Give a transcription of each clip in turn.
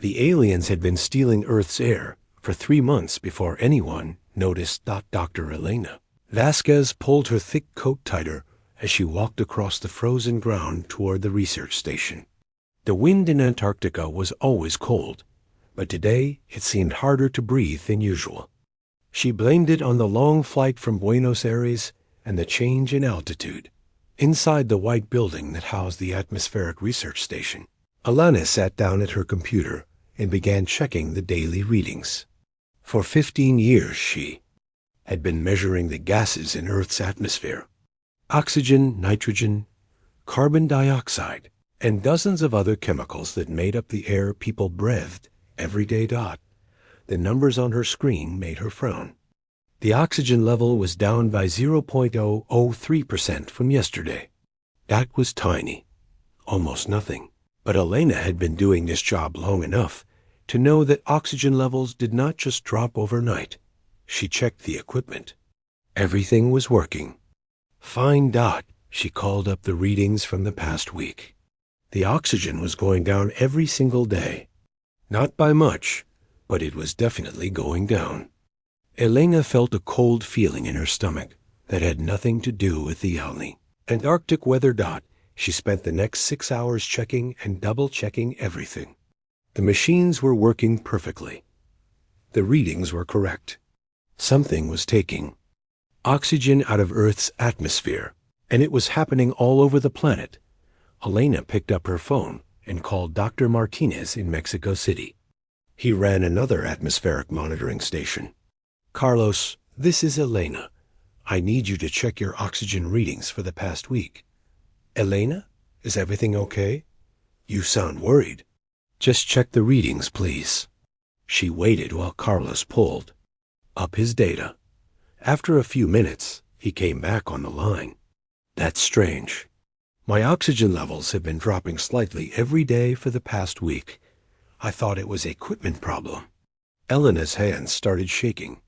The aliens had been stealing Earth's air for 3 months before anyone noticed Dr. Elena. Vasquez pulled her thick coat tighter as she walked across the frozen ground toward the research station. The wind in Antarctica was always cold, but today it seemed harder to breathe than usual. She blamed it on the long flight from Buenos Aires and the change in altitude. Inside the white building that housed the atmospheric research station, Alana sat down at her computer and began checking the daily readings. For 15 years she had been measuring the gases in Earth's atmosphere: oxygen, nitrogen, carbon dioxide, and dozens of other chemicals that made up the air people breathed every day. The numbers on her screen made her frown. The oxygen level was down by 0.003% from yesterday. That was tiny, almost nothing. But Elena had been doing this job long enough to know that oxygen levels did not just drop overnight. She checked the equipment. Everything was working. Fine. She called up the readings from the past week. The oxygen was going down every single day. Not by much, but it was definitely going down. Elena felt a cold feeling in her stomach that had nothing to do with the Antarctic weather. She spent the next 6 hours checking and double-checking everything. The machines were working perfectly. The readings were correct. Something was taking oxygen out of Earth's atmosphere, and it was happening all over the planet. Elena picked up her phone and called Dr. Martinez in Mexico City. He ran another atmospheric monitoring station. "Carlos, this is Elena. I need you to check your oxygen readings for the past week." "Elena, is everything okay? You sound worried." "Just check the readings, please." She waited while Carlos pulled up his data. After a few minutes, he came back on the line. "That's strange. My oxygen levels have been dropping slightly every day for the past week. I thought it was an equipment problem." Elena's hands started shaking.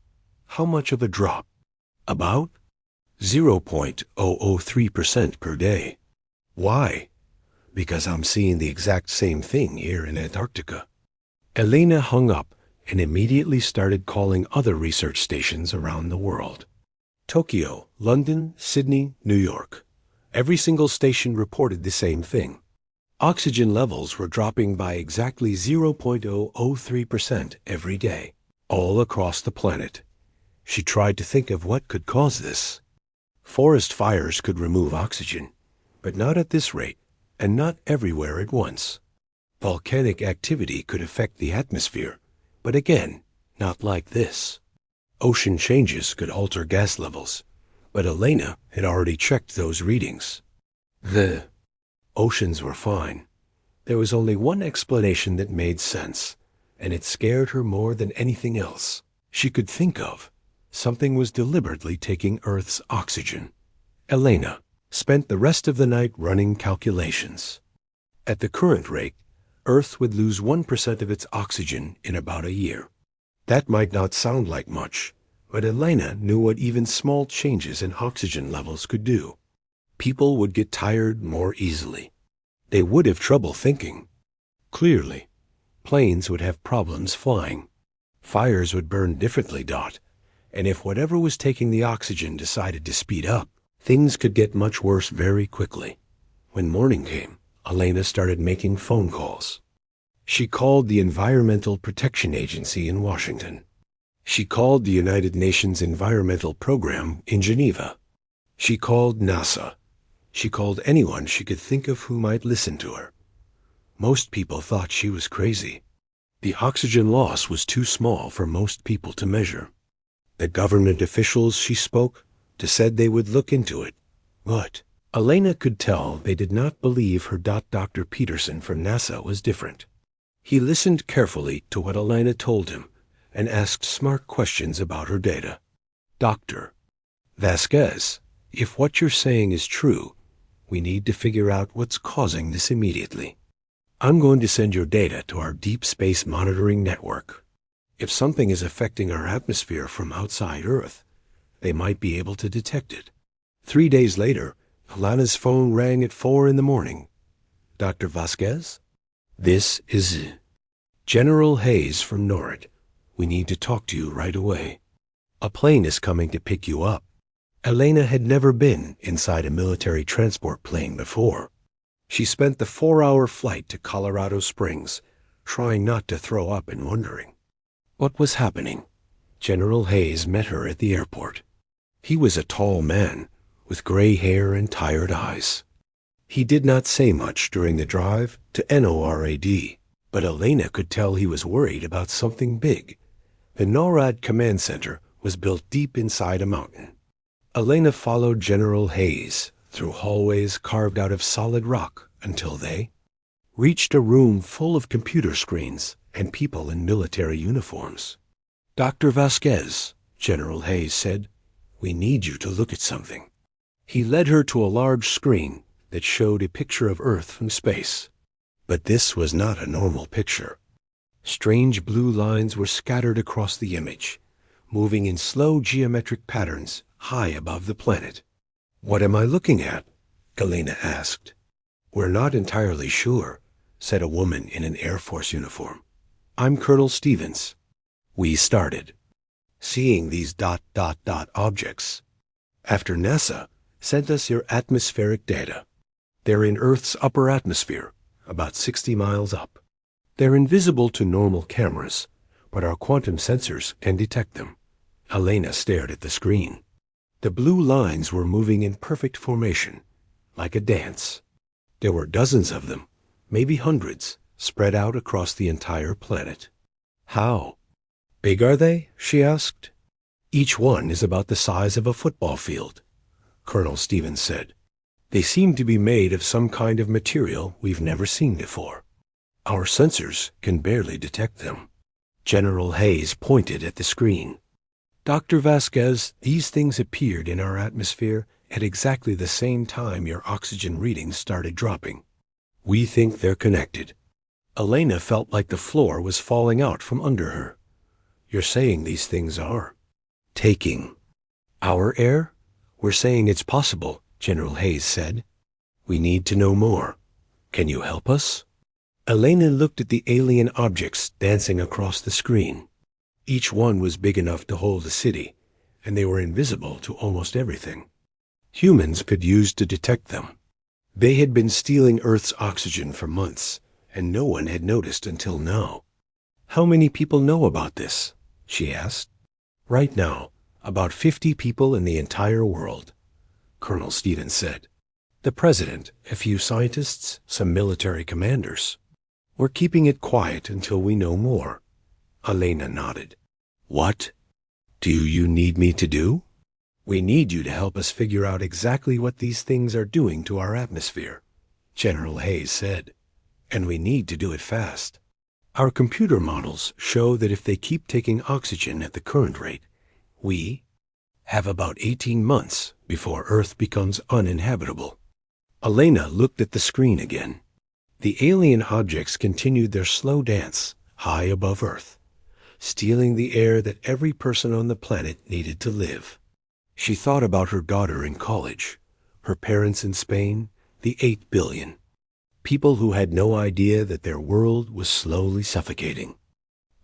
"How much of a drop?" "About 0.003% per day." "Why?" "Because I'm seeing the exact same thing here in Antarctica." Elena hung up and immediately started calling other research stations around the world. Tokyo, London, Sydney, New York. Every single station reported the same thing. Oxygen levels were dropping by exactly 0.003% every day, all across the planet. She tried to think of what could cause this. Forest fires could remove oxygen, but not at this rate, and not everywhere at once. Volcanic activity could affect the atmosphere, but again, not like this. Ocean changes could alter gas levels, but Elena had already checked those readings. The oceans were fine. There was only one explanation that made sense, and it scared her more than anything else she could think of. Something was deliberately taking Earth's oxygen. Elena spent the rest of the night running calculations. At the current rate, Earth would lose 1% of its oxygen in about a year. That might not sound like much, but Elena knew what even small changes in oxygen levels could do. People would get tired more easily. They would have trouble thinking clearly. Planes would have problems flying. Fires would burn differently. And if whatever was taking the oxygen decided to speed up, things could get much worse very quickly. When morning came, Elena started making phone calls. She called the Environmental Protection Agency in Washington. She called the United Nations Environmental Program in Geneva. She called NASA. She called anyone she could think of who might listen to her. Most people thought she was crazy. The oxygen loss was too small for most people to measure. The government officials she spoke to said they would look into it. But Elena could tell they did not believe her. Dr. Peterson from NASA was different. He listened carefully to what Elena told him and asked smart questions about her data. "Dr. Vasquez, if what you're saying is true, we need to figure out what's causing this immediately. I'm going to send your data to our deep space monitoring network. If something is affecting our atmosphere from outside Earth, they might be able to detect it." 3 days later, Alana's phone rang at 4 in the morning. "Dr. Vasquez? This is General Hayes from Norad. We need to talk to you right away. A plane is coming to pick you up. Elena had never been inside a military transport plane before. She spent the 4-hour flight to Colorado Springs, trying not to throw up and wondering what was happening. General Hayes met her at the airport. He was a tall man with gray hair and tired eyes. He did not say much during the drive to NORAD, but Elena could tell he was worried about something big. The NORAD command center was built deep inside a mountain. Elena followed General Hayes through hallways carved out of solid rock until they reached a room full of computer screens and people in military uniforms. "Dr. Vasquez," General Hayes said, "we need you to look at something." He led her to a large screen that showed a picture of Earth from space. But this was not a normal picture. Strange blue lines were scattered across the image, moving in slow geometric patterns high above the planet. "What am I looking at?" Galena asked. "We're not entirely sure," said a woman in an Air Force uniform. "I'm Colonel Stevens." We started seeing these ... objects. After NASA sent us your atmospheric data. They're in Earth's upper atmosphere, about 60 miles up. They're invisible to normal cameras, but our quantum sensors can detect them. Elena stared at the screen. The blue lines were moving in perfect formation, like a dance. There were dozens of them, maybe hundreds, spread out across the entire planet. "How big are they?" she asked. "Each one is about the size of a football field," Colonel Stevens said. "They seem to be made of some kind of material we've never seen before. Our sensors can barely detect them." General Hayes pointed at the screen. "Dr. Vasquez, these things appeared in our atmosphere at exactly the same time your oxygen readings started dropping. We think they're connected." Elena felt like the floor was falling out from under her. "You're saying these things are taking our air?" "We're saying it's possible," General Hayes said. "We need to know more. Can you help us?" Elena looked at the alien objects dancing across the screen. Each one was big enough to hold a city, and they were invisible to almost everything. Humans could use to detect them. They had been stealing Earth's oxygen for months, and no one had noticed until now. "How many people know about this?" she asked. "Right now, about 50 people in the entire world," Colonel Stevens said. "The president, a few scientists, some military commanders. We're keeping it quiet until we know more." Elena nodded. "What do you need me to do?" "We need you to help us figure out exactly what these things are doing to our atmosphere," General Hayes said. "And we need to do it fast. Our computer models show that if they keep taking oxygen at the current rate, we have about 18 months before Earth becomes uninhabitable." Elena looked at the screen again. The alien objects continued their slow dance high above Earth, stealing the air that every person on the planet needed to live. She thought about her daughter in college, her parents in Spain, the 8 billion. People who had no idea that their world was slowly suffocating.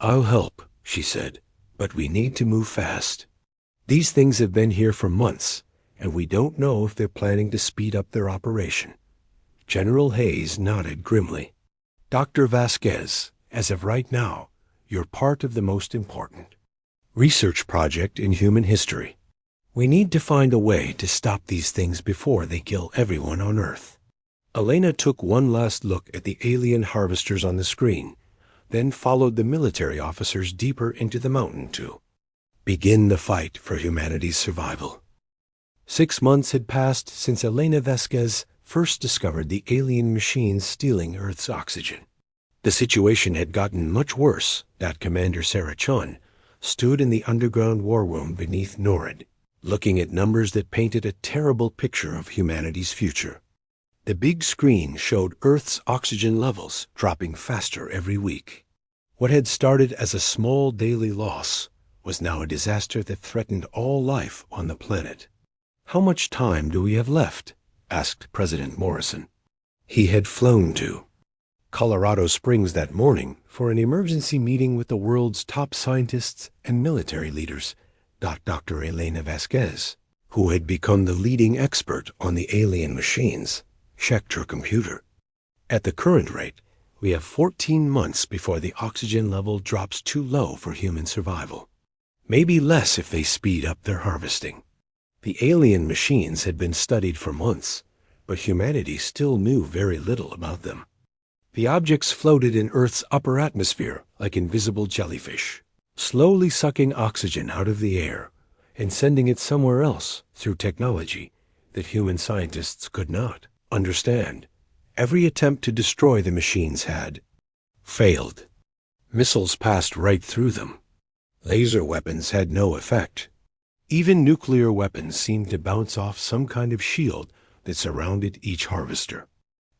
"I'll help," she said, "but we need to move fast. These things have been here for months, and we don't know if they're planning to speed up their operation." General Hayes nodded grimly. "Dr. Vasquez, as of right now, you're part of the most important research project in human history. We need to find a way to stop these things before they kill everyone on Earth." Elena took one last look at the alien harvesters on the screen, then followed the military officers deeper into the mountain to begin the fight for humanity's survival. 6 months had passed since Elena Vasquez first discovered the alien machines stealing Earth's oxygen. The situation had gotten much worse that Commander Sarah Chun stood in the underground war room beneath NORAD, looking at numbers that painted a terrible picture of humanity's future. The big screen showed Earth's oxygen levels dropping faster every week. What had started as a small daily loss was now a disaster that threatened all life on the planet. "How much time do we have left?" asked President Morrison. He had flown to Colorado Springs that morning for an emergency meeting with the world's top scientists and military leaders. Dr. Elena Vasquez, who had become the leading expert on the alien machines, checked her computer. At the current rate, we have 14 months before the oxygen level drops too low for human survival. Maybe less if they speed up their harvesting. The alien machines had been studied for months, but humanity still knew very little about them. The objects floated in Earth's upper atmosphere like invisible jellyfish, slowly sucking oxygen out of the air and sending it somewhere else through technology that human scientists could not understand. Every attempt to destroy the machines had failed. Missiles passed right through them. Laser weapons had no effect. Even nuclear weapons seemed to bounce off some kind of shield that surrounded each harvester.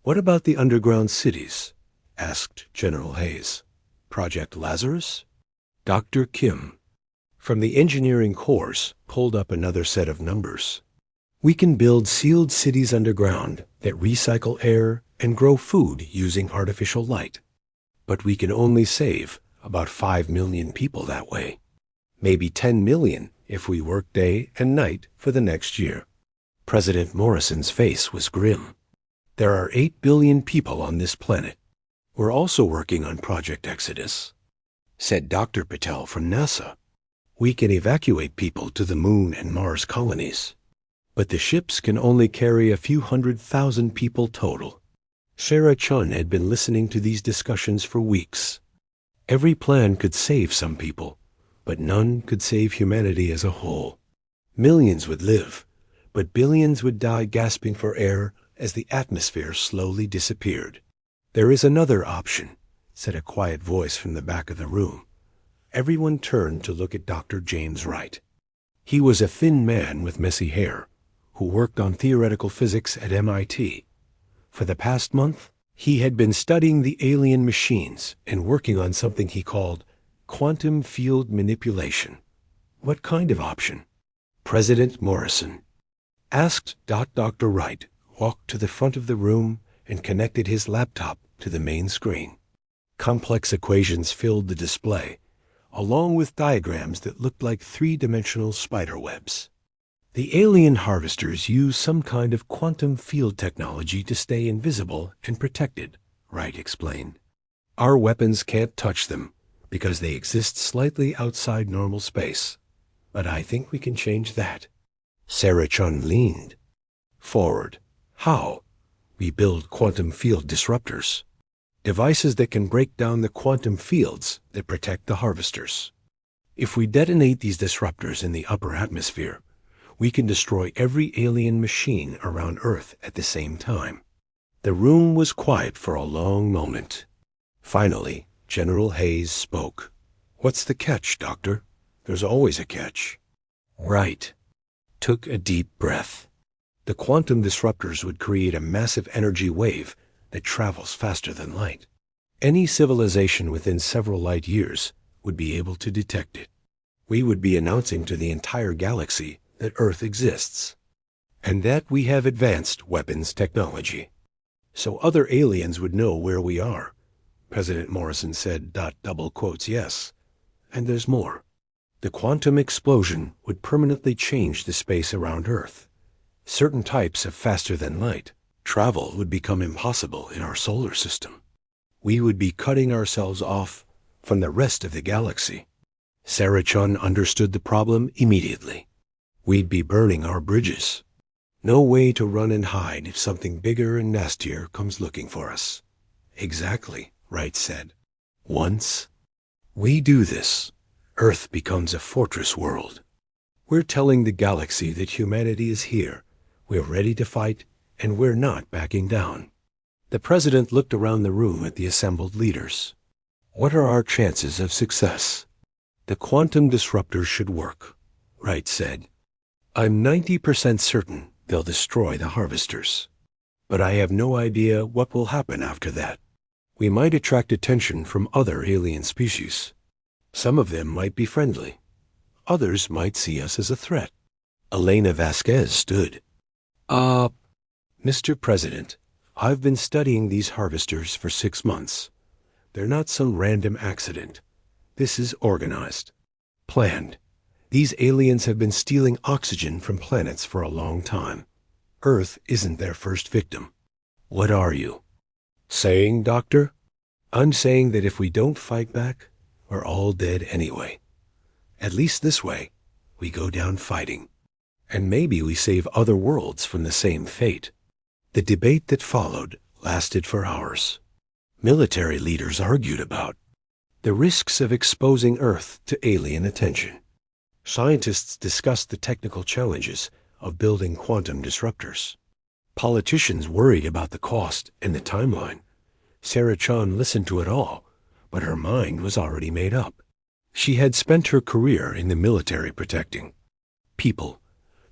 "What about the underground cities?" asked General Hayes. "Project Lazarus?" Dr. Kim, from the engineering course, pulled up another set of numbers. "We can build sealed cities underground that recycle air and grow food using artificial light. But we can only save about 5 million people that way. Maybe 10 million if we work day and night for the next year." President Morrison's face was grim. "There are 8 billion people on this planet. We're also working on Project Exodus," said Dr. Patel from NASA. "We can evacuate people to the Moon and Mars colonies. But the ships can only carry a few 100,000 people total." Sarah Chun had been listening to these discussions for weeks. Every plan could save some people, but none could save humanity as a whole. Millions would live, but billions would die gasping for air as the atmosphere slowly disappeared. "There is another option," said a quiet voice from the back of the room. Everyone turned to look at Dr. James Wright. He was a thin man with messy hair, who worked on theoretical physics at MIT. For the past month, he had been studying the alien machines and working on something he called quantum field manipulation. "What kind of option?" President Morrison asked. Dr. Wright walked to the front of the room and connected his laptop to the main screen. Complex equations filled the display, along with diagrams that looked like three-dimensional spider webs. "The alien harvesters use some kind of quantum field technology to stay invisible and protected," Wright explained. "Our weapons can't touch them because they exist slightly outside normal space. But I think we can change that." Sarah Chun leaned forward. "How?" "We build quantum field disruptors, devices that can break down the quantum fields that protect the harvesters. If we detonate these disruptors in the upper atmosphere, we can destroy every alien machine around Earth at the same time." The room was quiet for a long moment. Finally, General Hayes spoke. "What's the catch, Doctor?" "There's always a catch." Wright took a deep breath. "The quantum disruptors would create a massive energy wave that travels faster than light. Any civilization within several light years would be able to detect it. We would be announcing to the entire galaxy that Earth exists, and that we have advanced weapons technology. So other aliens would know where we are." President Morrison said, double quotes, "Yes, and there's more. The quantum explosion would permanently change the space around Earth. Certain types of faster-than-light travel would become impossible in our solar system. We would be cutting ourselves off from the rest of the galaxy." Sarah Chun understood the problem immediately. "We'd be burning our bridges. No way to run and hide if something bigger and nastier comes looking for us." "Exactly," Wright said. "Once we do this, Earth becomes a fortress world. We're telling the galaxy that humanity is here, we're ready to fight, and we're not backing down." The president looked around the room at the assembled leaders. "What are our chances of success?" "The quantum disruptors should work," Wright said. "I'm 90% certain they'll destroy the harvesters. But I have no idea what will happen after that. We might attract attention from other alien species. Some of them might be friendly. Others might see us as a threat." Elena Vasquez stood. Mr. President, I've been studying these harvesters for 6 months. They're not some random accident. This is organized, planned. These aliens have been stealing oxygen from planets for a long time. Earth isn't their first victim. What are you saying, Doctor? I'm saying that if we don't fight back, we're all dead anyway. At least this way, we go down fighting. And maybe we save other worlds from the same fate. The debate that followed lasted for hours. Military leaders argued about the risks of exposing Earth to alien attention. Scientists discussed the technical challenges of building quantum disruptors. Politicians worried about the cost and the timeline. Sarah Chun listened to it all, but her mind was already made up. She had spent her career in the military protecting people.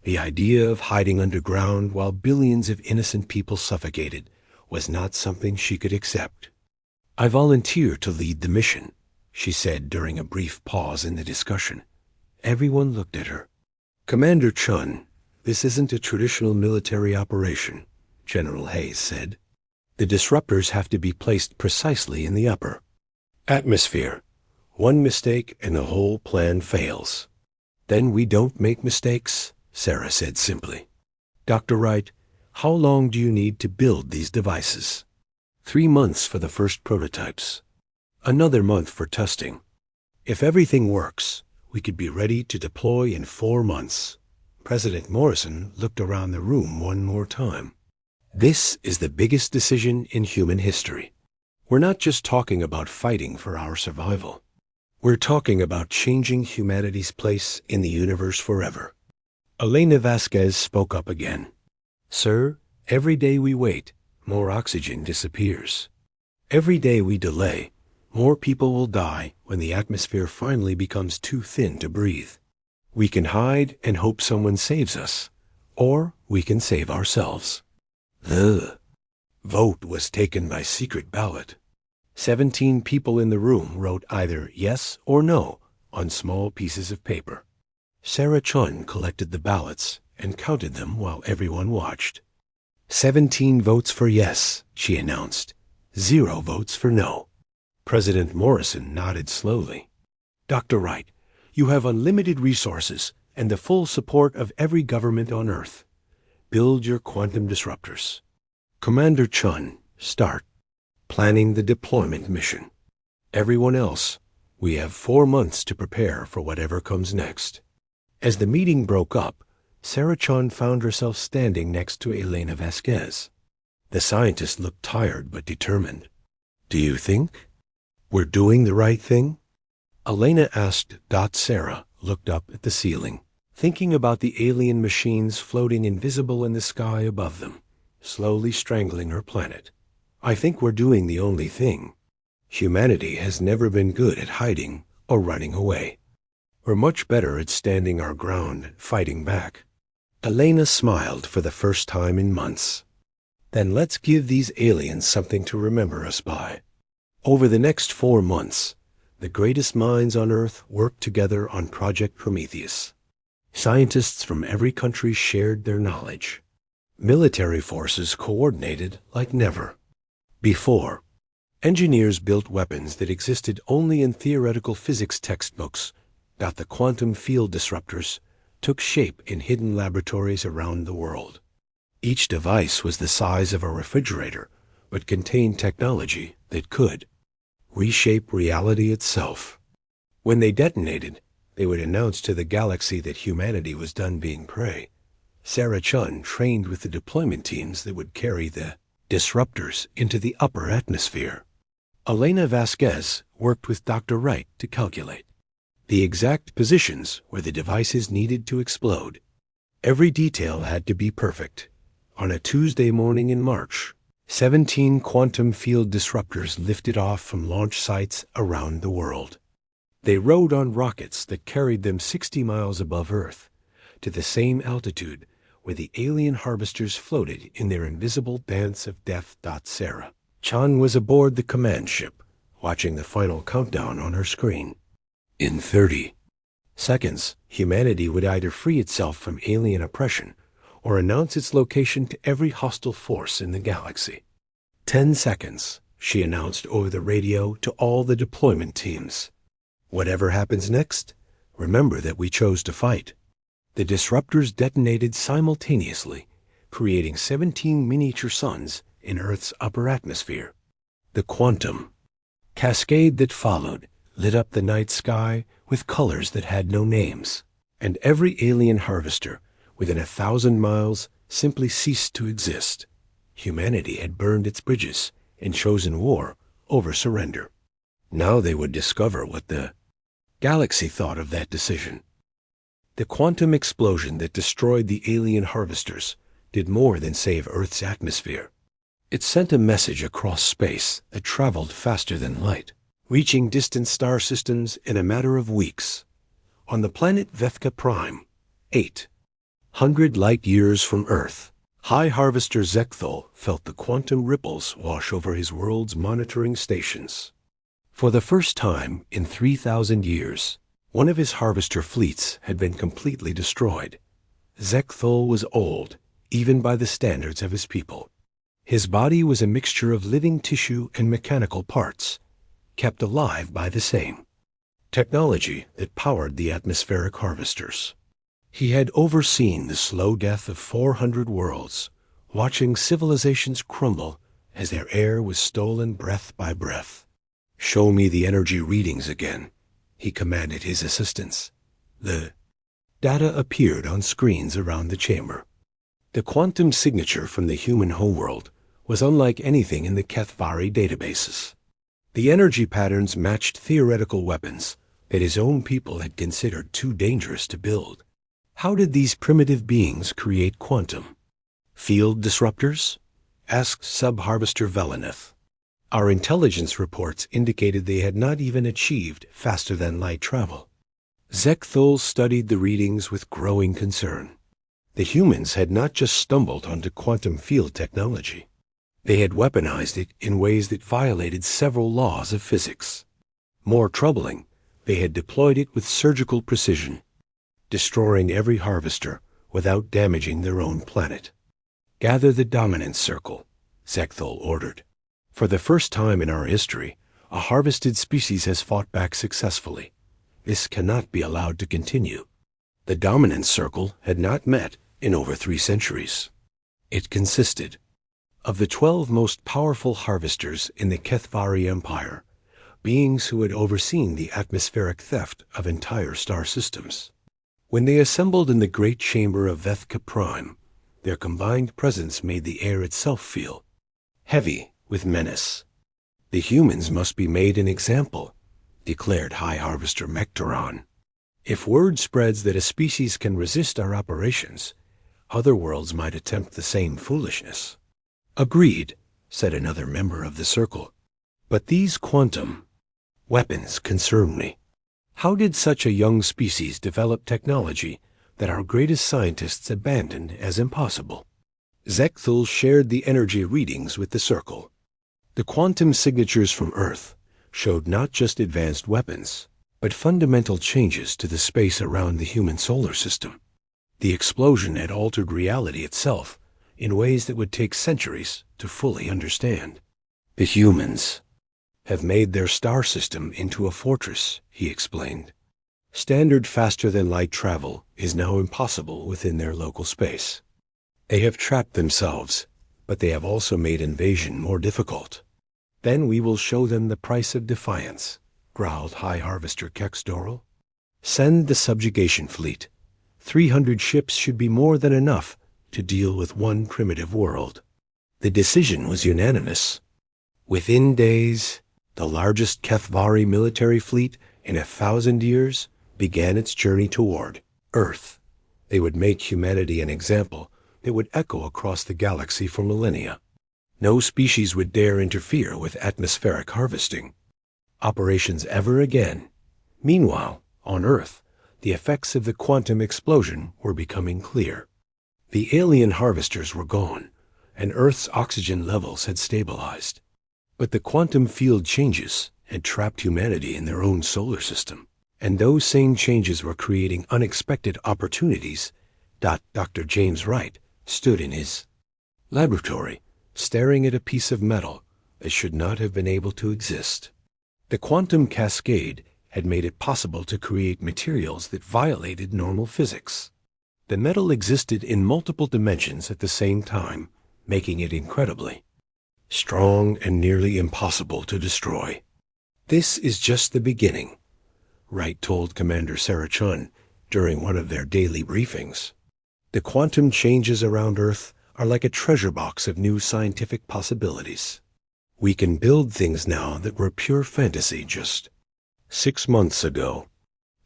The idea of hiding underground while billions of innocent people suffocated was not something she could accept. I volunteer to lead the mission, she said during a brief pause in the discussion. Everyone looked at her. Commander Chun, this isn't a traditional military operation, General Hayes said. The disruptors have to be placed precisely in the upper atmosphere. One mistake and the whole plan fails. Then we don't make mistakes, Sarah said simply. Dr. Wright, how long do you need to build these devices? 3 months for the first prototypes. Another month for testing. If everything works, we could be ready to deploy in 4 months. President Morrison looked around the room one more time. This is the biggest decision in human history. We're not just talking about fighting for our survival. We're talking about changing humanity's place in the universe forever. Elena Vasquez spoke up again. Sir, every day we wait, more oxygen disappears. Every day we delay, more people will die when the atmosphere finally becomes too thin to breathe. We can hide and hope someone saves us, or we can save ourselves. The vote was taken by secret ballot. 17 people in the room wrote either yes or no on small pieces of paper. Sarah Chun collected the ballots and counted them while everyone watched. 17 votes for yes, she announced. 0 votes for no. President Morrison nodded slowly. Dr. Wright, you have unlimited resources and the full support of every government on Earth. Build your quantum disruptors. Commander Chun, start planning the deployment mission. Everyone else, we have 4 months to prepare for whatever comes next. As the meeting broke up, Sarah Chun found herself standing next to Elena Vasquez. The scientist looked tired but determined. Do you think we're doing the right thing? Elena asked. Sarah looked up at the ceiling, thinking about the alien machines floating invisible in the sky above them, slowly strangling her planet. I think we're doing the only thing. Humanity has never been good at hiding or running away. We're much better at standing our ground, fighting back. Elena smiled for the first time in months. Then let's give these aliens something to remember us by. Over the next 4 months, the greatest minds on Earth worked together on Project Prometheus. Scientists from every country shared their knowledge. Military forces coordinated like never before. Engineers built weapons that existed only in theoretical physics textbooks. The quantum field disruptors took shape in hidden laboratories around the world. Each device was the size of a refrigerator, but contained technology that could reshape reality itself. When they detonated, they would announce to the galaxy that humanity was done being prey. Sarah Chun trained with the deployment teams that would carry the disruptors into the upper atmosphere. Elena Vasquez worked with Dr. Wright to calculate the exact positions where the devices needed to explode. Every detail had to be perfect. On a Tuesday morning in March, 17 quantum field disruptors lifted off from launch sites around the world. They rode on rockets that carried them 60 miles above Earth, to the same altitude where the alien harvesters floated in their invisible dance of death. Sarah Chun was aboard the command ship, watching the final countdown on her screen. In 30 seconds, humanity would either free itself from alien oppression or announce its location to every hostile force in the galaxy. 10 seconds, she announced over the radio to all the deployment teams. Whatever happens next, remember that we chose to fight. The disruptors detonated simultaneously, creating 17 miniature suns in Earth's upper atmosphere. The quantum cascade that followed lit up the night sky with colors that had no names, and every alien harvester within 1,000 miles simply ceased to exist. Humanity had burned its bridges and chosen war over surrender. Now they would discover what the galaxy thought of that decision. The quantum explosion that destroyed the alien harvesters did more than save Earth's atmosphere. It sent a message across space that traveled faster than light, reaching distant star systems in a matter of weeks. On the planet Vethka Prime, 800 light-years from Earth, High Harvester Zekthul felt the quantum ripples wash over his world's monitoring stations. For the first time in 3,000 years, one of his harvester fleets had been completely destroyed. Zekthul was old, even by the standards of his people. His body was a mixture of living tissue and mechanical parts, kept alive by the same technology that powered the atmospheric harvesters. He had overseen the slow death of 400 worlds, watching civilizations crumble as their air was stolen breath by breath. "Show me the energy readings again," he commanded his assistants. The data appeared on screens around the chamber. The quantum signature from the human homeworld was unlike anything in the Kethvari databases. The energy patterns matched theoretical weapons that his own people had considered too dangerous to build. How did these primitive beings create quantum? Field disruptors? Asked Sub-Harvester Veleneth. Our intelligence reports indicated they had not even achieved faster-than-light travel. Zekthul studied the readings with growing concern. The humans had not just stumbled onto quantum field technology. They had weaponized it in ways that violated several laws of physics. More troubling, they had deployed it with surgical precision, destroying every harvester without damaging their own planet. "Gather the dominance circle," Zekthul ordered. "For the first time in our history, a harvested species has fought back successfully. This cannot be allowed to continue." The dominance circle had not met in over 3 centuries. It consisted of the 12 most powerful harvesters in the Kethvari Empire, beings who had overseen the atmospheric theft of entire star systems. When they assembled in the great chamber of Vethka Prime, their combined presence made the air itself feel heavy with menace. "The humans must be made an example," declared High Harvester Mektaron. "If word spreads that a species can resist our operations, other worlds might attempt the same foolishness." "Agreed," said another member of the circle. "But these quantum weapons concern me. How did such a young species develop technology that our greatest scientists abandoned as impossible?" Zekthul shared the energy readings with the circle. The quantum signatures from Earth showed not just advanced weapons, but fundamental changes to the space around the human solar system. The explosion had altered reality itself in ways that would take centuries to fully understand. "The humans have made their star system into a fortress," he explained. "Standard faster-than-light travel is now impossible within their local space. They have trapped themselves, but they have also made invasion more difficult." "Then we will show them the price of defiance," growled High Harvester Kexdoral. "Send the subjugation fleet. 300 ships should be more than enough to deal with one primitive world." The decision was unanimous. Within days, the largest Kethvari military fleet in 1,000 years began its journey toward Earth. They would make humanity an example that would echo across the galaxy for millennia. No species would dare interfere with atmospheric harvesting operations ever again. Meanwhile, on Earth, the effects of the quantum explosion were becoming clear. The alien harvesters were gone, and Earth's oxygen levels had stabilized. But the quantum field changes had trapped humanity in their own solar system, and those same changes were creating unexpected opportunities. Dr. James Wright stood in his laboratory, staring at a piece of metal that should not have been able to exist. The quantum cascade had made it possible to create materials that violated normal physics. The metal existed in multiple dimensions at the same time, making it incredibly strong and nearly impossible to destroy. "This is just the beginning," Wright told Commander Sarah Chun during one of their daily briefings. "The quantum changes around Earth are like a treasure box of new scientific possibilities. We can build things now that were pure fantasy just 6 months ago."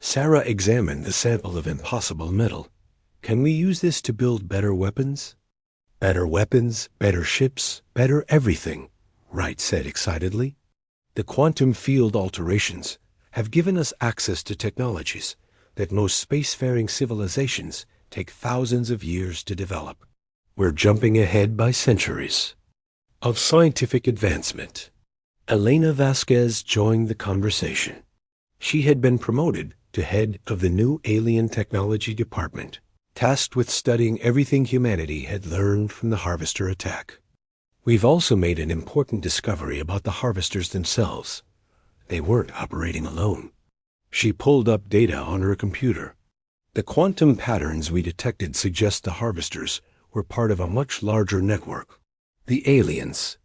Sarah examined the sample of impossible metal. "Can we use this to build better weapons?" "Better weapons, better ships, better everything," Wright said excitedly. "The quantum field alterations have given us access to technologies that most spacefaring civilizations take thousands of years to develop. We're jumping ahead by centuries of scientific advancement." Elena Vasquez joined the conversation. She had been promoted to head of the new Alien Technology Department, tasked with studying everything humanity had learned from the Harvester attack. "We've also made an important discovery about the Harvesters themselves. They weren't operating alone." She pulled up data on her computer. "The quantum patterns we detected suggest the Harvesters were part of a much larger network. The aliens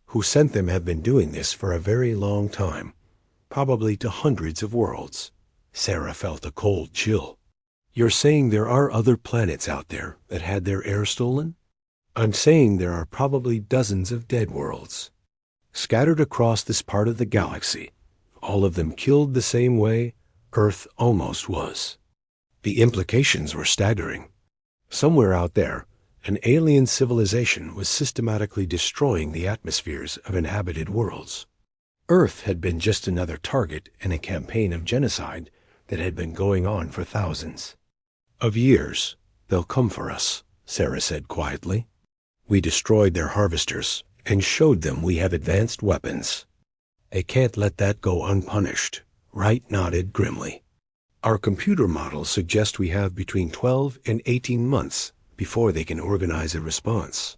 who sent them have been doing this for a very long time, probably to hundreds of worlds." Sarah felt a cold chill. "You're saying there are other planets out there that had their air stolen?" "I'm saying there are probably dozens of dead worlds, scattered across this part of the galaxy, all of them killed the same way Earth almost was." The implications were staggering. Somewhere out there, an alien civilization was systematically destroying the atmospheres of inhabited worlds. Earth had been just another target in a campaign of genocide that had been going on for thousands of years. "They'll come for us," Sarah said quietly. "We destroyed their harvesters and showed them we have advanced weapons. They can't let that go unpunished." Wright nodded grimly. "Our computer models suggest we have between 12 and 18 months before they can organize a response.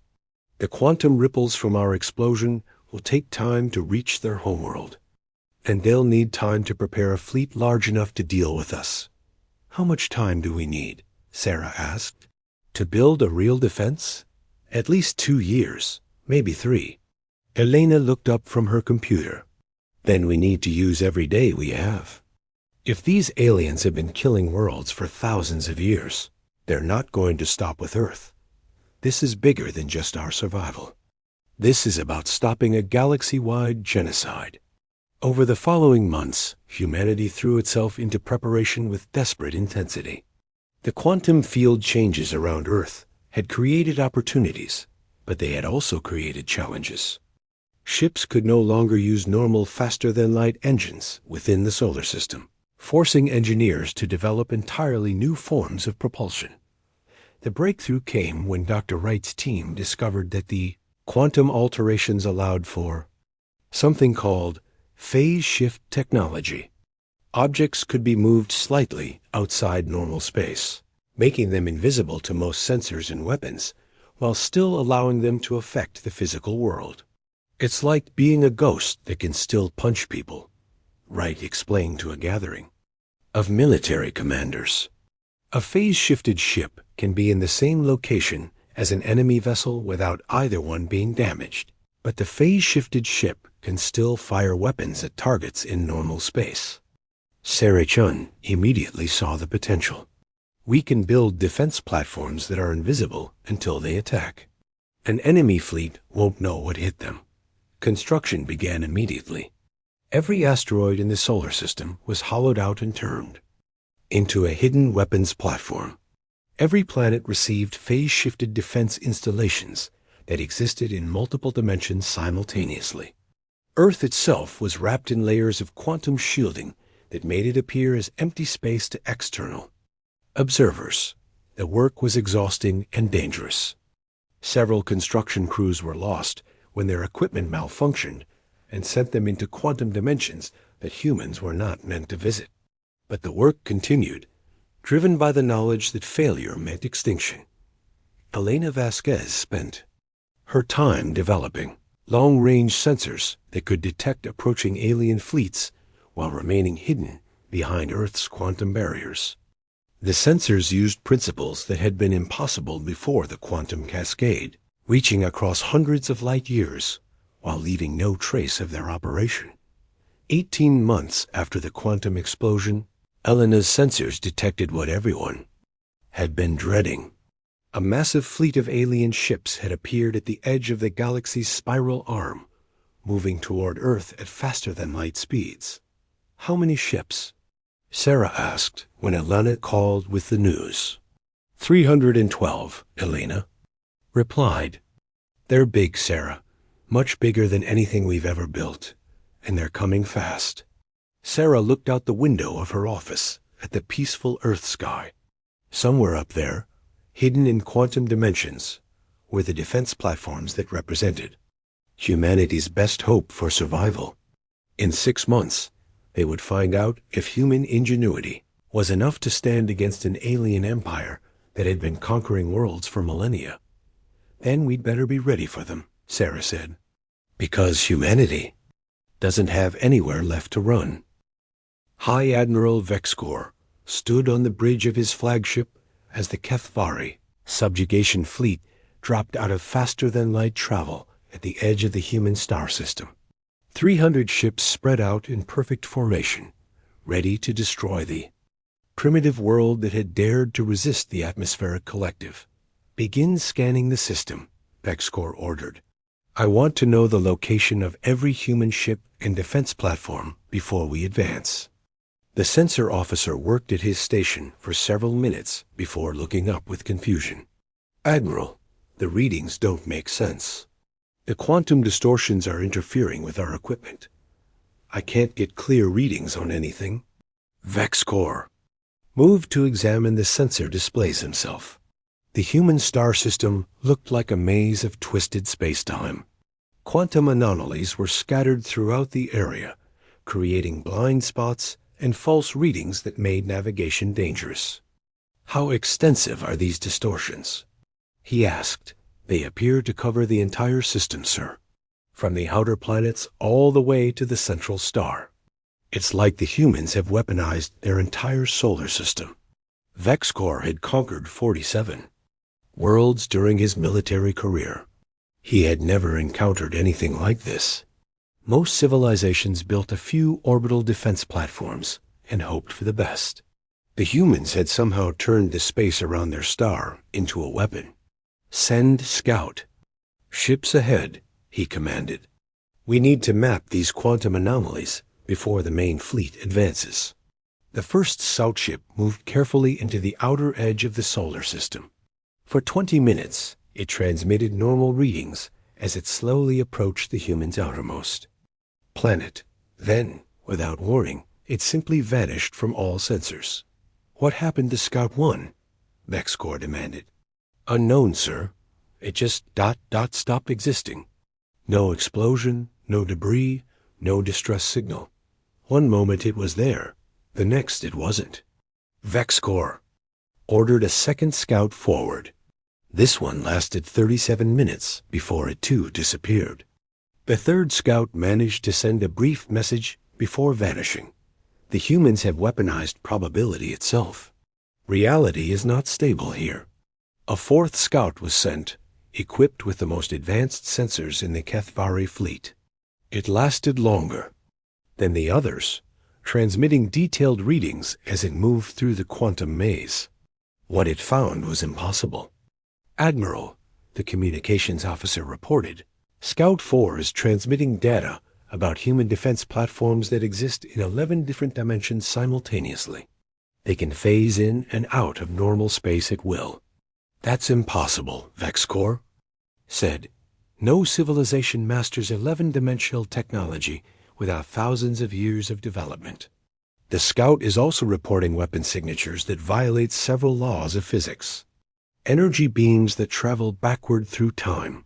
The quantum ripples from our explosion will take time to reach their homeworld, and they'll need time to prepare a fleet large enough to deal with us." "How much time do we need?" Sarah asked. "To build a real defense? At least 2 years, maybe 3. Elena looked up from her computer. "Then we need to use every day we have. If these aliens have been killing worlds for thousands of years, they're not going to stop with Earth. This is bigger than just our survival. This is about stopping a galaxy-wide genocide." Over the following months, humanity threw itself into preparation with desperate intensity. The quantum field changes around Earth had created opportunities, but they had also created challenges. Ships could no longer use normal faster-than-light engines within the solar system, forcing engineers to develop entirely new forms of propulsion. The breakthrough came when Dr. Wright's team discovered that the quantum alterations allowed for something called phase shift technology. Objects could be moved slightly outside normal space, making them invisible to most sensors and weapons, while still allowing them to affect the physical world. "It's like being a ghost that can still punch people," Wright explained to a gathering of military commanders. "A phase-shifted ship can be in the same location as an enemy vessel without either one being damaged, but the phase-shifted ship can still fire weapons at targets in normal space." Sarah Chun immediately saw the potential. "We can build defense platforms that are invisible until they attack. An enemy fleet won't know what hit them." Construction began immediately. Every asteroid in the solar system was hollowed out and turned into a hidden weapons platform. Every planet received phase-shifted defense installations that existed in multiple dimensions simultaneously. Earth itself was wrapped in layers of quantum shielding that made it appear as empty space to external observers. The work was exhausting and dangerous. Several construction crews were lost when their equipment malfunctioned and sent them into quantum dimensions that humans were not meant to visit. But the work continued, driven by the knowledge that failure meant extinction. Elena Vasquez spent her time developing. Long-range sensors that could detect approaching alien fleets while remaining hidden behind Earth's quantum barriers. The sensors used principles that had been impossible before the quantum cascade, reaching across hundreds of light years while leaving no trace of their operation. 18 months after the quantum explosion, Elena's sensors detected what everyone had been dreading. A massive fleet of alien ships had appeared at the edge of the galaxy's spiral arm, moving toward Earth at faster-than-light speeds. "How many ships?" Sarah asked when Elena called with the news. 312, Elena replied. "They're big, Sarah. Much bigger than anything we've ever built. And they're coming fast." Sarah looked out the window of her office at the peaceful Earth sky. Somewhere up there, hidden in quantum dimensions, were the defense platforms that represented humanity's best hope for survival. In 6 months, they would find out if human ingenuity was enough to stand against an alien empire that had been conquering worlds for millennia. "Then we'd better be ready for them," Sarah said, "because humanity doesn't have anywhere left to run." High Admiral Vexcor stood on the bridge of his flagship as the Kethvari subjugation fleet dropped out of faster-than-light travel at the edge of the human star system. 300 ships spread out in perfect formation, ready to destroy the primitive world that had dared to resist the atmospheric collective. "Begin scanning the system," Vexcor ordered. "I want to know the location of every human ship and defense platform before we advance." The sensor officer worked at his station for several minutes before looking up with confusion. "Admiral, the readings don't make sense. The quantum distortions are interfering with our equipment. I can't get clear readings on anything." Vexcor moved to examine the sensor displays himself. The human star system looked like a maze of twisted space-time. Quantum anomalies were scattered throughout the area, creating blind spots and false readings that made navigation dangerous. "How extensive are these distortions?" he asked. "They appear to cover the entire system, sir, from the outer planets all the way to the central star. It's like the humans have weaponized their entire solar system." Vexcor had conquered 47 worlds during his military career. He had never encountered anything like this. Most civilizations built a few orbital defense platforms and hoped for the best. The humans had somehow turned the space around their star into a weapon. "Send scout. Ships ahead," he commanded. "We need to map these quantum anomalies before the main fleet advances." The first scout ship moved carefully into the outer edge of the solar system. For 20 minutes, it transmitted normal readings as it slowly approached the human's outermost planet. Then, without warning, it simply vanished from all sensors. "What happened to Scout 1? Vexcor demanded. "Unknown, sir. It just stopped existing. No explosion, no debris, no distress signal. One moment it was there, the next it wasn't." Vexcor ordered a second scout forward. This one lasted 37 minutes before it too disappeared. The third scout managed to send a brief message before vanishing. "The humans have weaponized probability itself. Reality is not stable here." A fourth scout was sent, equipped with the most advanced sensors in the Kethvari fleet. It lasted longer than the others, transmitting detailed readings as it moved through the quantum maze. What it found was impossible. "Admiral," the communications officer reported, "Scout 4 is transmitting data about human defense platforms that exist in 11 different dimensions simultaneously. They can phase in and out of normal space at will." "That's impossible," Vexcor said. "No civilization masters 11-dimensional technology without thousands of years of development." The scout is also reporting weapon signatures that violate several laws of physics. Energy beams that travel backward through time,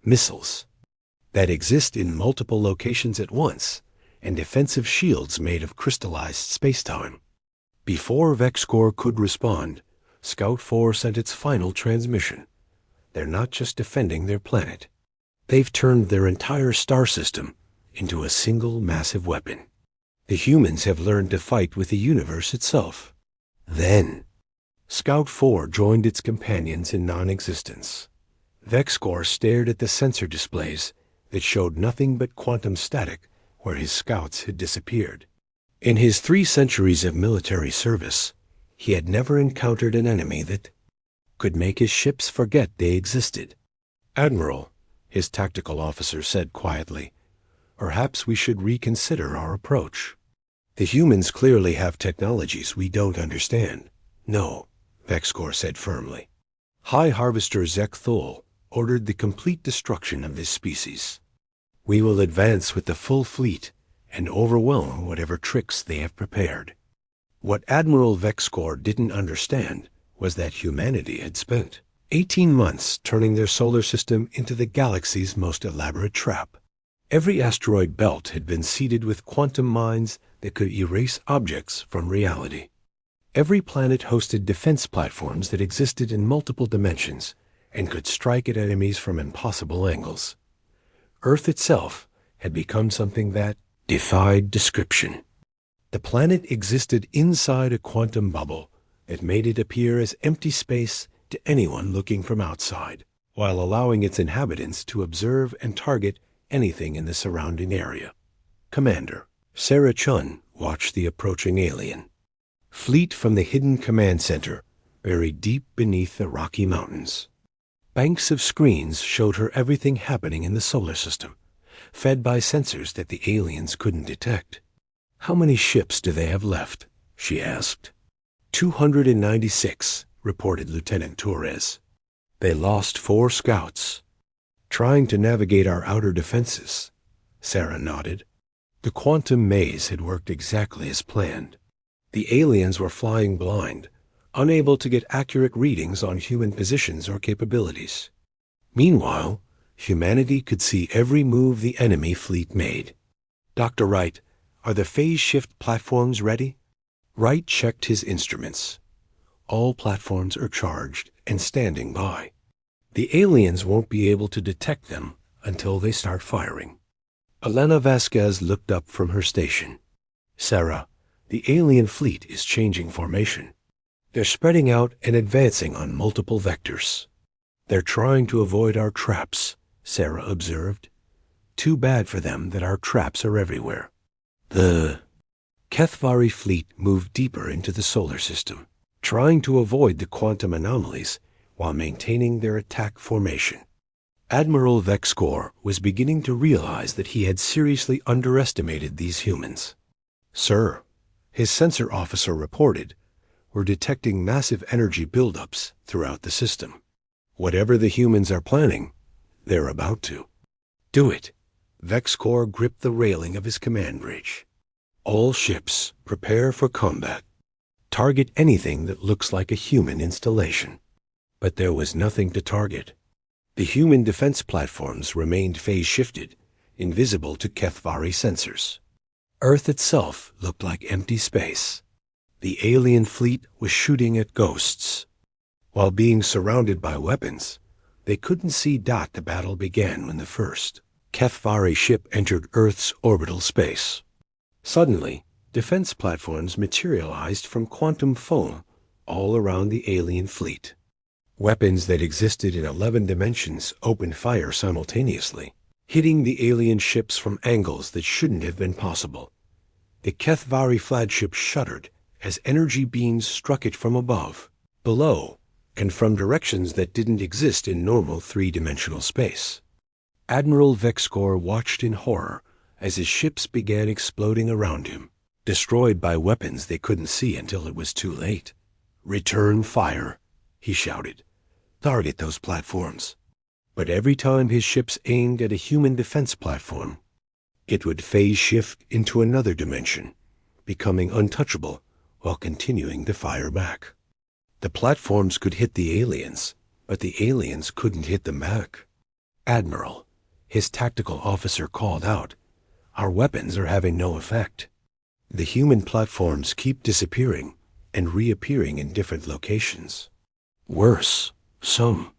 missiles that exist in multiple locations at once, and defensive shields made of crystallized spacetime. Before Vexcor could respond, Scout 4 sent its final transmission. "They're not just defending their planet. They've turned their entire star system into a single massive weapon. The humans have learned to fight with the universe itself. Then, Scout 4 joined its companions in non-existence. Vexcor stared at the sensor displays that showed nothing but quantum static where his scouts had disappeared. In his 3 centuries of military service, he had never encountered an enemy that could make his ships forget they existed. "Admiral," his tactical officer said quietly, "perhaps we should reconsider our approach. The humans clearly have technologies we don't understand." "No," Vexcor said firmly. High Harvester Zek Thul ordered the complete destruction of this species. "We will advance with the full fleet and overwhelm whatever tricks they have prepared." What Admiral Vexcor didn't understand was that humanity had spent 18 months turning their solar system into the galaxy's most elaborate trap. Every asteroid belt had been seeded with quantum mines that could erase objects from reality. Every planet hosted defense platforms that existed in multiple dimensions and could strike at enemies from impossible angles. Earth itself had become something that defied description. The planet existed inside a quantum bubble that made it appear as empty space to anyone looking from outside, while allowing its inhabitants to observe and target anything in the surrounding area. Commander Sarah Chun watched the approaching alien fleet from the hidden command center buried deep beneath the Rocky Mountains. Banks of screens showed her everything happening in the solar system, fed by sensors that the aliens couldn't detect. "How many ships do they have left?" she asked. 296, reported Lieutenant Torres. "They lost 4 scouts. Trying to navigate our outer defenses." Sarah nodded. The quantum maze had worked exactly as planned. The aliens were flying blind, unable to get accurate readings on human positions or capabilities. Meanwhile, humanity could see every move the enemy fleet made. "Dr. Wright, are the phase shift platforms ready?" Wright checked his instruments. "All platforms are charged and standing by. The aliens won't be able to detect them until they start firing." Elena Vasquez looked up from her station. "Sarah, the alien fleet is changing formation. They're spreading out and advancing on multiple vectors." "They're trying to avoid our traps," Sarah observed. "Too bad for them that our traps are everywhere." The Kethvari fleet moved deeper into the solar system, trying to avoid the quantum anomalies while maintaining their attack formation. Admiral Vexcor was beginning to realize that he had seriously underestimated these humans. "Sir," his sensor officer reported, "we're detecting massive energy buildups throughout the system. Whatever the humans are planning, they're about to." "Do it." Vexcor gripped the railing of his command bridge. "All ships, prepare for combat. Target anything that looks like a human installation." But there was nothing to target. The human defense platforms remained phase-shifted, invisible to Kethvari sensors. Earth itself looked like empty space. The alien fleet was shooting at ghosts. While being surrounded by weapons, they couldn't see the battle began when the first Kethvari ship entered Earth's orbital space. Suddenly, defense platforms materialized from quantum foam all around the alien fleet. Weapons that existed in 11 dimensions opened fire simultaneously, hitting the alien ships from angles that shouldn't have been possible. The Kethvari flagship shuddered as energy beams struck it from above, below, and from directions that didn't exist in normal 3-dimensional space. Admiral Vexcor watched in horror as his ships began exploding around him, destroyed by weapons they couldn't see until it was too late. "Return fire," he shouted. "Target those platforms." But every time his ships aimed at a human defense platform, it would phase shift into another dimension, becoming untouchable while continuing to fire back. The platforms could hit the aliens, but the aliens couldn't hit them back. "Admiral," his tactical officer called out, "our weapons are having no effect. The human platforms keep disappearing and reappearing in different locations. Worse, some."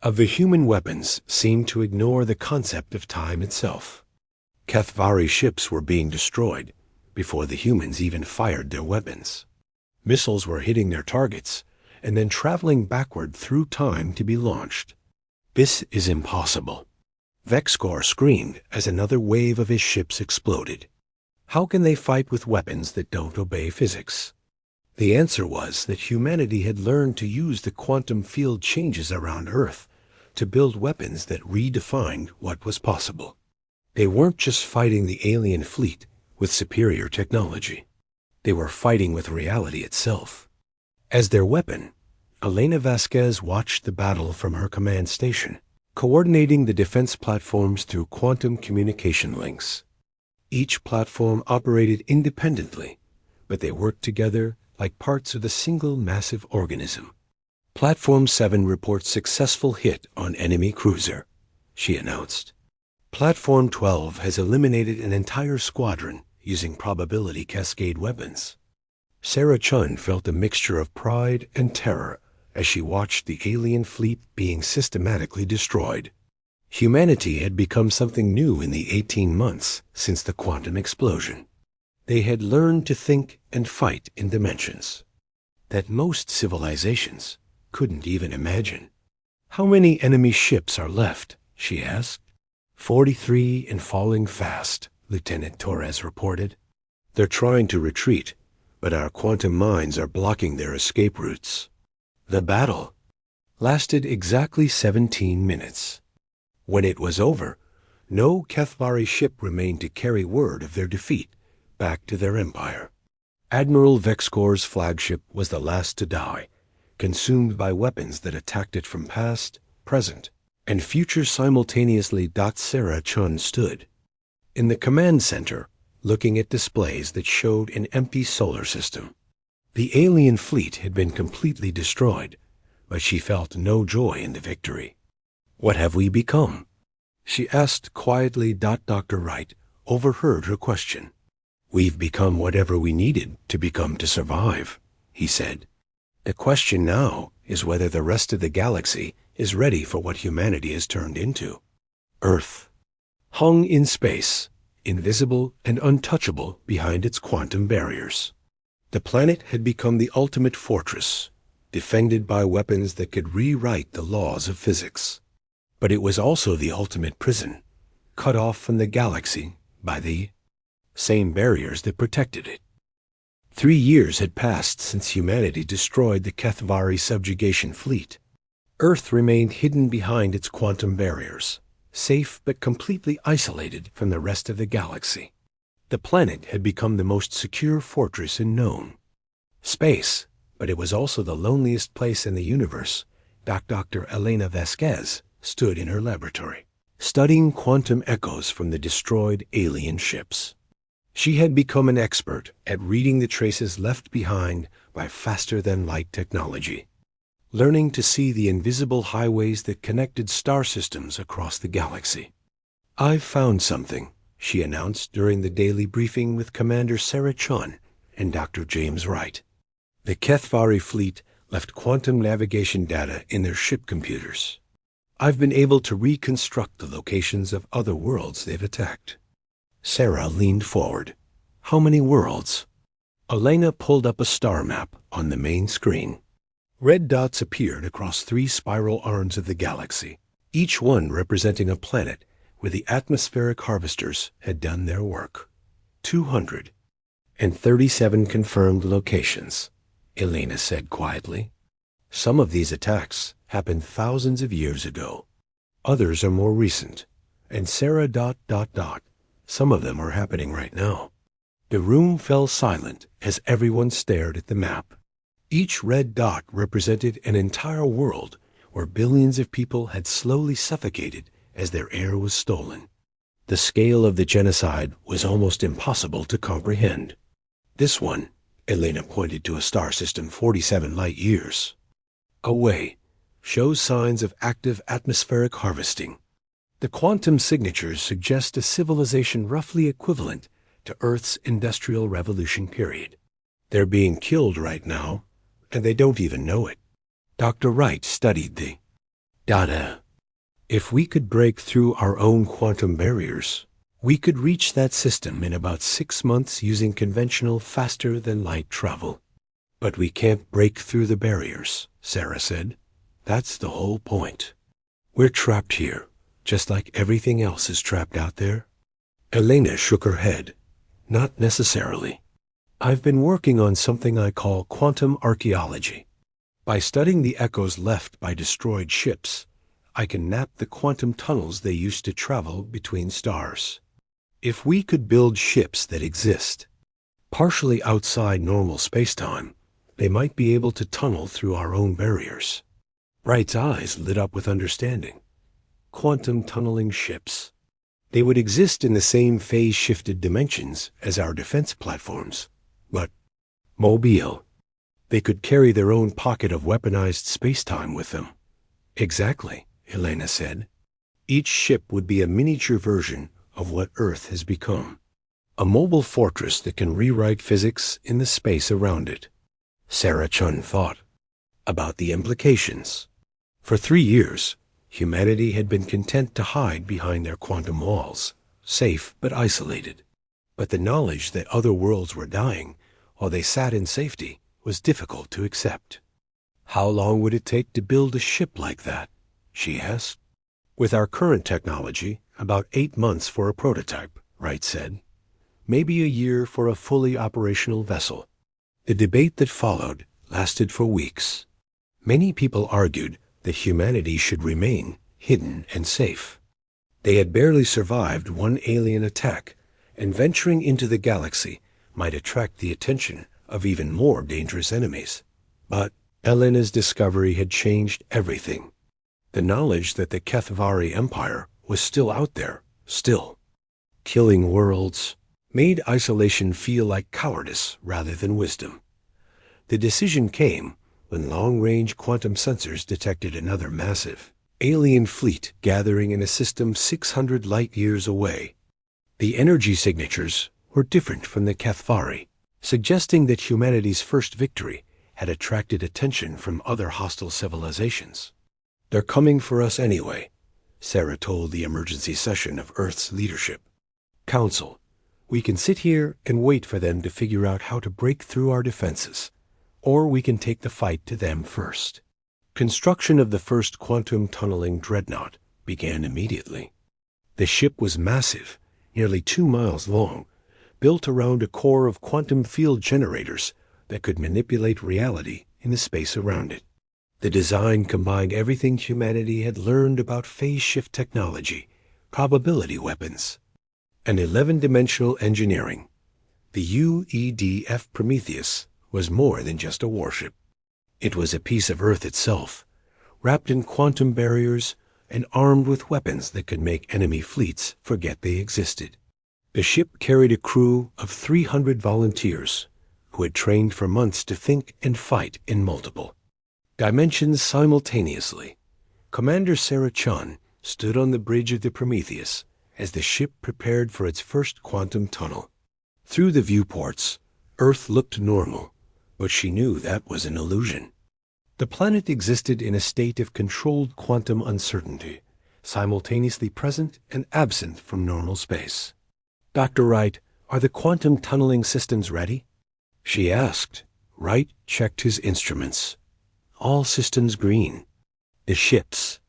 of the human weapons seemed to ignore the concept of time itself. Kethvari ships were being destroyed before the humans even fired their weapons. Missiles were hitting their targets and then traveling backward through time to be launched. "This is impossible," Vexkor screamed as another wave of his ships exploded. "How can they fight with weapons that don't obey physics?" The answer was that humanity had learned to use the quantum field changes around Earth to build weapons that redefined what was possible. They weren't just fighting the alien fleet with superior technology. They were fighting with reality itself. As their weapon, Elena Vasquez watched the battle from her command station, coordinating the defense platforms through quantum communication links. Each platform operated independently, but they worked together like parts of a single massive organism. "Platform 7 reports successful hit on enemy cruiser," she announced. "Platform 12 has eliminated an entire squadron using probability cascade weapons." Sarah Chun felt a mixture of pride and terror as she watched the alien fleet being systematically destroyed. Humanity had become something new in the 18 months since the quantum explosion. They had learned to think and fight in dimensions that most civilizations couldn't even imagine. "How many enemy ships are left?" she asked. 43 and falling fast," Lieutenant Torres reported. "They're trying to retreat, but our quantum mines are blocking their escape routes." The battle lasted exactly 17 minutes. When it was over, no Kethvari ship remained to carry word of their defeat back to their empire. Admiral Vexkor's flagship was the last to die, consumed by weapons that attacked it from past, present, and future simultaneously. Sarah Chun stood in the command center, looking at displays that showed an empty solar system. The alien fleet had been completely destroyed, but she felt no joy in the victory. "What have we become?" she asked quietly. Dr. Wright overheard her question. "We've become whatever we needed to become to survive," he said. "The question now is whether the rest of the galaxy is ready for what humanity has turned into." Earth hung in space, invisible and untouchable behind its quantum barriers. The planet had become the ultimate fortress, defended by weapons that could rewrite the laws of physics. But it was also the ultimate prison, cut off from the galaxy by the same barriers that protected it. 3 years had passed since humanity destroyed the Kethvari subjugation fleet. Earth remained hidden behind its quantum barriers, safe but completely isolated from the rest of the galaxy. The planet had become the most secure fortress in known space, but it was also the loneliest place in the universe. Dr. Elena Vasquez stood in her laboratory, studying quantum echoes from the destroyed alien ships. She had become an expert at reading the traces left behind by faster-than-light technology, learning to see the invisible highways that connected star systems across the galaxy. "I've found something," she announced during the daily briefing with Commander Sarah Chun and Dr. James Wright. The Kethvari fleet left quantum navigation data in their ship computers. "I've been able to reconstruct the locations of other worlds they've attacked." Sarah leaned forward. "How many worlds?" Elena pulled up a star map on the main screen. Red dots appeared across 3 spiral arms of the galaxy, each one representing a planet where the atmospheric harvesters had done their work. 237 confirmed locations, Elena said quietly. "Some of these attacks happened thousands of years ago. Others are more recent, and some of them are happening right now." The room fell silent as everyone stared at the map. Each red dot represented an entire world where billions of people had slowly suffocated as their air was stolen. The scale of the genocide was almost impossible to comprehend. "This one," Elena pointed to a star system 47 light years away, "shows signs of active atmospheric harvesting. The quantum signatures suggest a civilization roughly equivalent to Earth's Industrial Revolution period. They're being killed right now, and they don't even know it." Dr. Wright studied the Dada. If we could break through our own quantum barriers, we could reach that system in about 6 months using conventional faster-than-light travel. But we can't break through the barriers, Sarah said. That's the whole point. We're trapped here, just like everything else is trapped out there. Elena shook her head. Not necessarily. I've been working on something I call quantum archaeology. By studying the echoes left by destroyed ships, I can map the quantum tunnels they used to travel between stars. If we could build ships that exist, partially outside normal spacetime, they might be able to tunnel through our own barriers. Bright's eyes lit up with understanding. Quantum tunneling ships. They would exist in the same phase-shifted dimensions as our defense platforms, but mobile. They could carry their own pocket of weaponized spacetime with them. Exactly, Elena said. Each ship would be a miniature version of what Earth has become. A mobile fortress that can rewrite physics in the space around it. Sarah Chun thought about the implications. For 3 years, humanity had been content to hide behind their quantum walls, safe but isolated. But the knowledge that other worlds were dying while they sat in safety was difficult to accept. How long would it take to build a ship like that? She asked. With our current technology, about 8 months for a prototype, Wright said. Maybe a year for a fully operational vessel. The debate that followed lasted for weeks. Many people argued that humanity should remain hidden and safe. They had barely survived one alien attack, and venturing into the galaxy might attract the attention of even more dangerous enemies. But Elena's discovery had changed everything. The knowledge that the Kethvari Empire was still out there, still killing worlds, made isolation feel like cowardice rather than wisdom. The decision came when long-range quantum sensors detected another massive alien fleet gathering in a system 600 light-years away. The energy signatures were different from the Kethvari, suggesting that humanity's first victory had attracted attention from other hostile civilizations. They're coming for us anyway, Sarah told the emergency session of Earth's leadership. Council, we can sit here and wait for them to figure out how to break through our defenses, or we can take the fight to them first. Construction of the first quantum tunneling Dreadnought began immediately. The ship was massive, nearly 2 miles long, built around a core of quantum field generators that could manipulate reality in the space around it. The design combined everything humanity had learned about phase shift technology, probability weapons, and 11-dimensional engineering. The UEDF Prometheus was more than just a warship. It was a piece of Earth itself, wrapped in quantum barriers and armed with weapons that could make enemy fleets forget they existed. The ship carried a crew of 300 volunteers who had trained for months to think and fight in multiple dimensions simultaneously. Commander Sarah Chun stood on the bridge of the Prometheus as the ship prepared for its first quantum tunnel. Through the viewports, Earth looked normal, but she knew that was an illusion. The planet existed in a state of controlled quantum uncertainty, simultaneously present and absent from normal space. Dr. Wright, are the quantum tunneling systems ready? She asked. Wright checked his instruments. All systems green. The ship's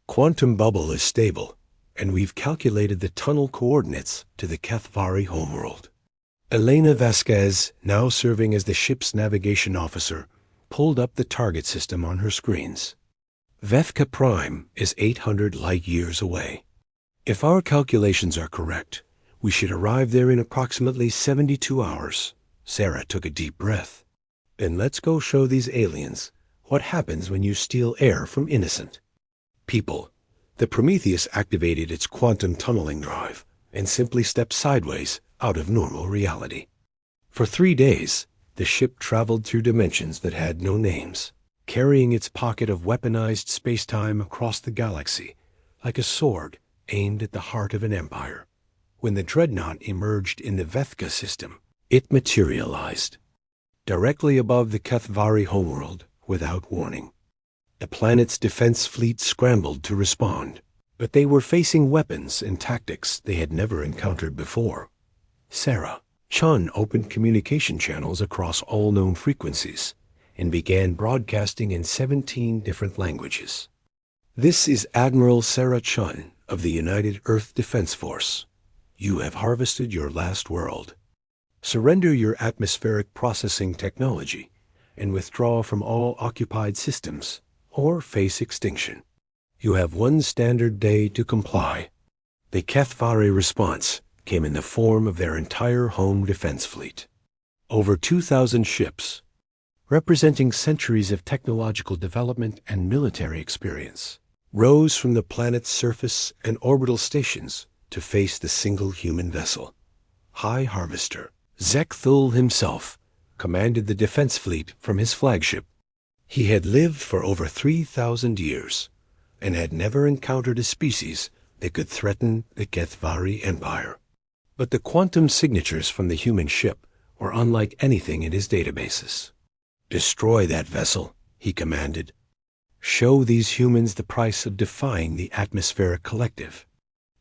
quantum bubble is stable, and we've calculated the tunnel coordinates to the Kethvari homeworld. Elena Vasquez, now serving as the ship's navigation officer, pulled up the target system on her screens. Vethka Prime is 800 light-years away. If our calculations are correct, we should arrive there in approximately 72 hours. Sarah took a deep breath. Then let's go show these aliens what happens when you steal air from innocent people. The Prometheus activated its quantum tunneling drive and simply stepped sideways out of normal reality. For 3 days, the ship traveled through dimensions that had no names, carrying its pocket of weaponized spacetime across the galaxy like a sword aimed at the heart of an empire. When the Dreadnought emerged in the Vethka system, it materialized directly above the Kethvari homeworld without warning. The planet's defense fleet scrambled to respond, but they were facing weapons and tactics they had never encountered before. Sarah Chun opened communication channels across all known frequencies and began broadcasting in 17 different languages. "This is Admiral Sarah Chun of the United Earth Defense Force. You have harvested your last world. Surrender your atmospheric processing technology and withdraw from all occupied systems or face extinction. You have one standard day to comply." The Kethvari response came in the form of their entire home defense fleet. Over 2,000 ships, representing centuries of technological development and military experience, rose from the planet's surface and orbital stations to face the single human vessel. High Harvester Zekthul himself commanded the defense fleet from his flagship. He had lived for over 3,000 years and had never encountered a species that could threaten the Kethvari Empire. But the quantum signatures from the human ship were unlike anything in his databases. "Destroy that vessel," he commanded. "Show these humans the price of defying the atmospheric collective."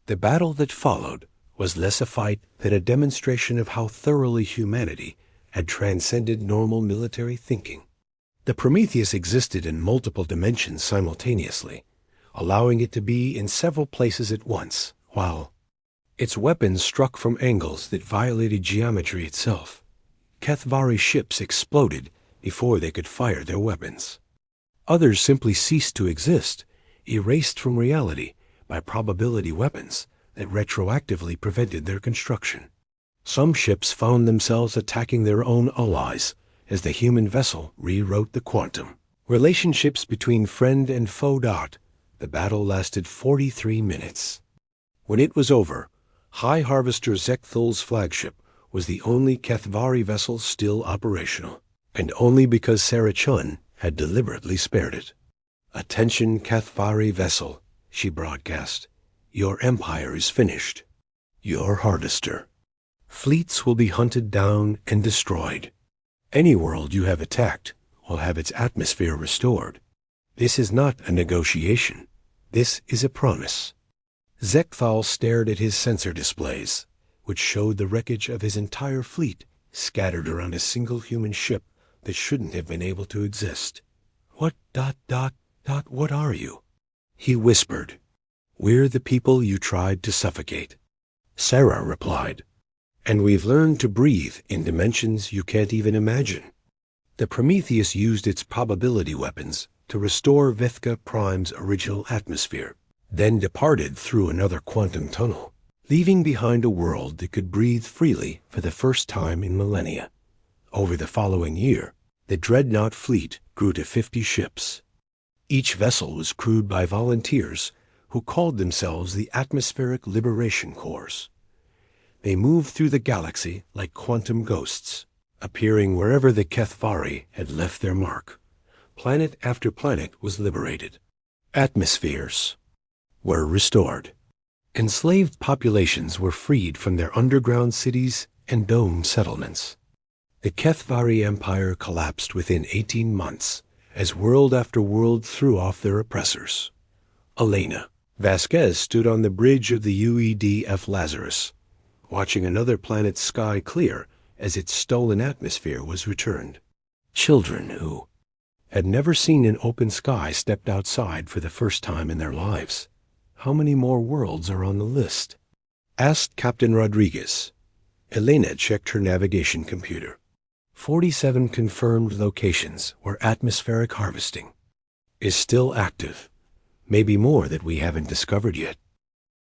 The battle that followed was less a fight than a demonstration of how thoroughly humanity had transcended normal military thinking. The Prometheus existed in multiple dimensions simultaneously, allowing it to be in several places at once, while its weapons struck from angles that violated geometry itself. Kethvari ships exploded before they could fire their weapons. Others simply ceased to exist, erased from reality by probability weapons that retroactively prevented their construction. Some ships found themselves attacking their own allies as the human vessel rewrote the quantum relationships between friend and foe. The battle lasted 43 minutes. When it was over, High Harvester Zekthul's flagship was the only Kethvari vessel still operational, and only because Sarah Chun had deliberately spared it. "Attention, Kethvari vessel," she broadcast. "Your empire is finished. Your Harvester. Fleets will be hunted down and destroyed. Any world you have attacked will have its atmosphere restored. This is not a negotiation. This is a promise." Zekthal stared at his sensor displays, which showed the wreckage of his entire fleet scattered around a single human ship that shouldn't have been able to exist. What are you?" he whispered. "We're the people you tried to suffocate," Sarah replied. "And we've learned to breathe in dimensions you can't even imagine." The Prometheus used its probability weapons to restore Vithka Prime's original atmosphere, then departed through another quantum tunnel, leaving behind a world that could breathe freely for the first time in millennia. Over the following year, the Dreadnought fleet grew to 50 ships. Each vessel was crewed by volunteers who called themselves the Atmospheric Liberation Corps. They moved through the galaxy like quantum ghosts, appearing wherever the Kethvari had left their mark. Planet after planet was liberated. Atmospheres were restored. Enslaved populations were freed from their underground cities and dome settlements. The Kethvari Empire collapsed within 18 months as world after world threw off their oppressors. Elena Vasquez stood on the bridge of the UED-F Lazarus, watching another planet's sky clear as its stolen atmosphere was returned. Children who had never seen an open sky stepped outside for the first time in their lives. "How many more worlds are on the list?" asked Captain Rodriguez. Elena checked her navigation computer. 47 confirmed locations where atmospheric harvesting is still active. Maybe more that we haven't discovered yet.